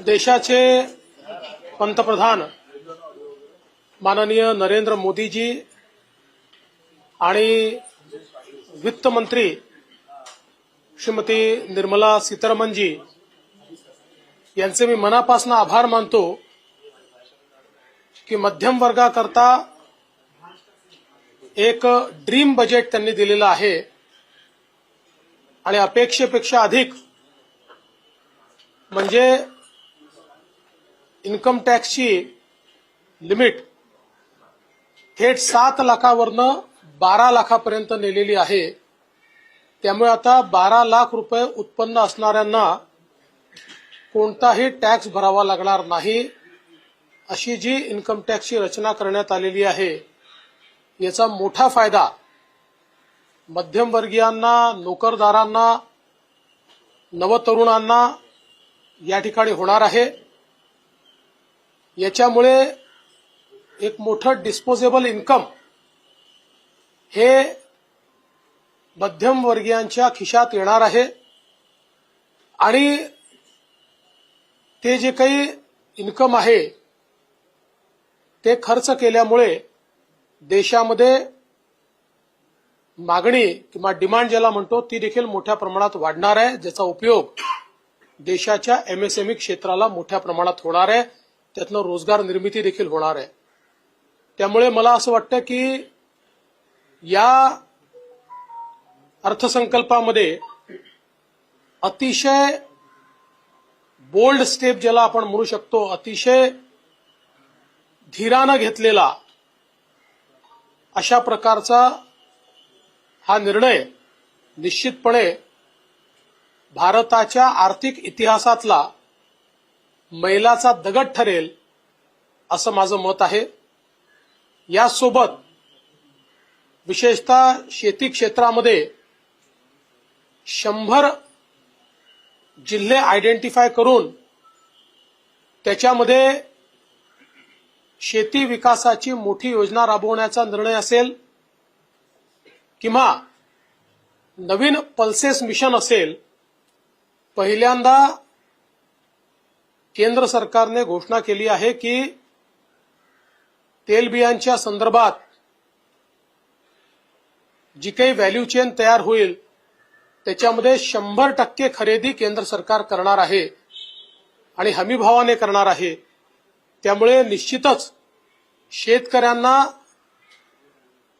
देशाचे पंतप्रधान माननीय नरेंद्र मोदीजी आणि वित्तमंत्री श्रीमती निर्मला सीतारामनजी यांचे मी मनापासून आभार मानतो की मध्यम वर्गाकरता एक ड्रीम बजेट त्यांनी दिलेलं आहे आणि अपेक्षेपेक्षा अधिक म्हणजे इन्कम टॅक्सची लिमिट थेट 7 लाखावरनं 12 लाखापर्यंत नेलेली आहे। त्यामुळे आता 12 लाख रुपये उत्पन्न असणाऱ्यांना कोणताही टॅक्स भरावा लागणार नाही अशी जी इन्कम टॅक्सची रचना करण्यात आलेली आहे याचा मोठा फायदा मध्यमवर्गीयांना, नोकरदारांना, नवतरुणांना या ठिकाणी होणार आहे। याच्यामुळे एक मोठं डिस्पोजेबल इन्कम हे मध्यमवर्गीयांच्या खिशात येणार आहे आणि ते जे काही इन्कम आहे ते खर्च केल्यामुळे देशामध्ये मागणी किंवा डिमांड ज्याला म्हणतो ती देखील मोठ्या प्रमाणात वाढणार आहे, ज्याचा उपयोग देशाच्या एमएसएमई क्षेत्राला मोठ्या प्रमाणात होणार आहे, त्यातनं रोजगार निर्मिती देखील होणार आहे। त्यामुळे मला असं वाटतं की या अर्थसंकल्पामध्ये अतिशय बोल्ड स्टेप ज्याला आपण म्हणू शकतो, अतिशय धीरानं घेतलेला अशा प्रकारचा हा निर्णय निश्चितपणे भारताच्या आर्थिक इतिहासातला मैलाचा दगड ठरेल असं माझं मत आहे। यासोबत विशेषतः शेती क्षेत्रामध्ये 100 जिल्हे आयडेंटिफाय करून त्याच्यामध्ये शेती विकासाची मोठी योजना राबवण्याचा निर्णय असेल किंवा नवीन पल्सेस मिशन असेल, पहिल्यांदा केंद्र सरकारने घोषणा केली आहे की तेलबियांच्या संदर्भात जी काही व्हॅल्यू चेन तयार होईल त्याच्यामध्ये 100% खरेदी केंद्र सरकार करणार आहे आणि हमीभावाने करणार आहे। त्यामुळे निश्चितच शेतकऱ्यांना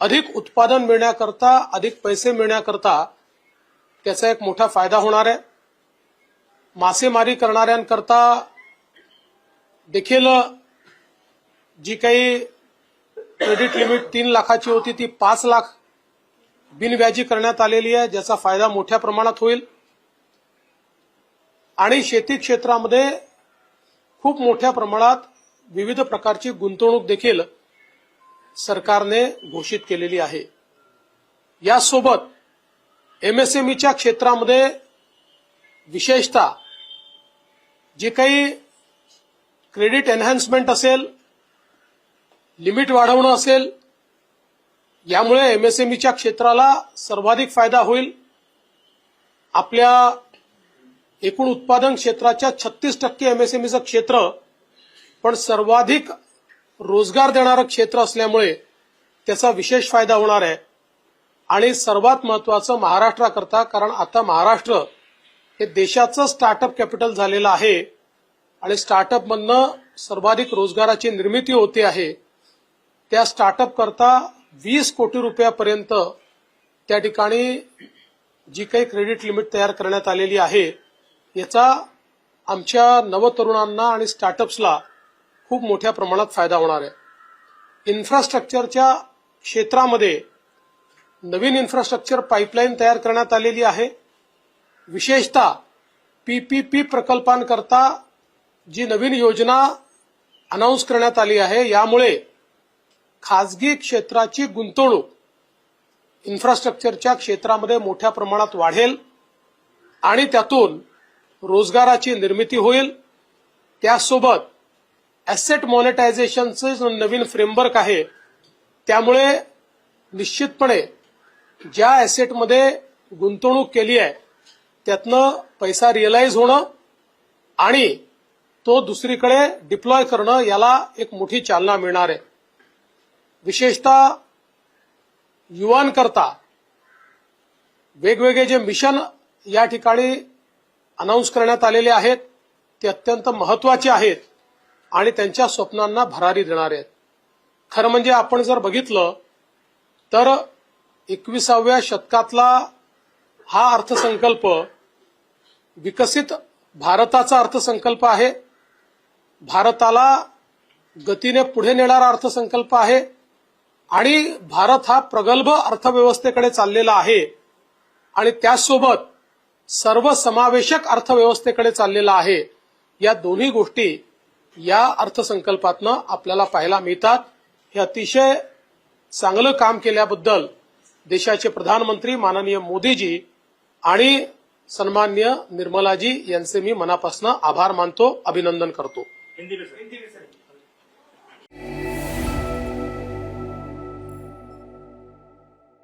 अधिक उत्पादन मिळण्याकरता, अधिक पैसे मिळण्याकरता त्याचा एक मोठा फायदा होणार आहे। मासेमारी करणाऱ्यांकरता देखील जी काही क्रेडिट लिमिट 3 लाखाची होती ती 5 लाख बिनव्याजी करण्यात आलेली आहे, ज्याचा फायदा मोठ्या प्रमाणात होईल। आणि शेती क्षेत्रामध्ये खूप मोठ्या प्रमाणात विविध प्रकारची गुंतवणूक देखील सरकारने घोषित केलेली आहे। यासोबत एमएसएमईच्या क्षेत्रामध्ये विशेषतः जे काही क्रेडिट एनहान्समेंट असेल, लिमिट वाढवणं असेल, यामुळे एमएसएमईच्या क्षेत्राला सर्वाधिक फायदा होईल। आपल्या एकूण उत्पादन क्षेत्राच्या 36% एमएसएमईचं क्षेत्र पण सर्वाधिक रोजगार देणारं क्षेत्र असल्यामुळे त्याचा विशेष फायदा होणार आहे। आणि सर्वात महत्त्वाचं महाराष्ट्राकरता, कारण आता महाराष्ट्र हे देशाचं स्टार्टअप कॅपिटल झालेलं आहे आणि स्टार्टअपमधनं सर्वाधिक रोजगाराची निर्मिती होते आहे। त्या स्टार्टअप करता 20 कोटी रुपयापर्यंत त्या ठिकाणी जी काही क्रेडिट लिमिट तयार करण्यात आलेली आहे याचा आमच्या नवतरुणांना आणि स्टार्टअप्सला खूप मोठ्या प्रमाणात फायदा होणार आहे। इन्फ्रास्ट्रक्चरच्या क्षेत्रामध्ये नवीन इन्फ्रास्ट्रक्चर पाईपलाईन तयार करण्यात आलेली आहे। विशेषतः पीपीपी प्रकल्पांकरता जी नवीन योजना अनाउन्स करण्यात आली आहे, यामुळे खासगी क्षेत्राची गुंतवणूक इन्फ्रास्ट्रक्चरच्या क्षेत्रामध्ये मोठ्या प्रमाणात वाढेल आणि त्यातून रोजगाराची निर्मिती होईल। त्यासोबत ॲसेट मॉनिटायझेशनचं नवीन फ्रेमवर्क आहे, त्यामुळे निश्चितपणे ज्या ॲसेटमध्ये गुंतवणूक केली आहे त्यातनं पैसा रिअलाइज होणं आणि तो दुसरीकडे डिप्लॉय करणं याला एक मोठी चालना मिळणार आहे. विशेषतः युवांकरता वेगवेगळे जे मिशन या ठिकाणी अनाऊन्स करण्यात आलेले आहेत ते अत्यंत महत्वाचे आहेत आणि त्यांच्या स्वप्नांना भरारी देणारे आहेत. खरं म्हणजे आपण जर बघितलं तर 21व्या शतकातला हा अर्थसंकल्प विकसित भारताचा अर्थसंकल्प आहे. भारताला गतीने पुढे नेणारा अर्थसंकल्प आहे आणि भारत हा प्रगल्भ अर्थव्यवस्थेकडे चाललेला आहे आणि त्याचसोबत सर्वसमावेशक अर्थव्यवस्थेकडे चाललेला आहे. या दोन्ही गोष्टी या अर्थसंकल्पातनं आपल्याला पाहायला मिळतात. हे अतिशय चांगलं काम केल्याबद्दल देशाचे प्रधानमंत्री माननीय मोदीजी आणि सन्माननीय निर्मलाजी यांचे मी मनापासून आभार मानतो, अभिनंदन करतो. हिंदी में सर.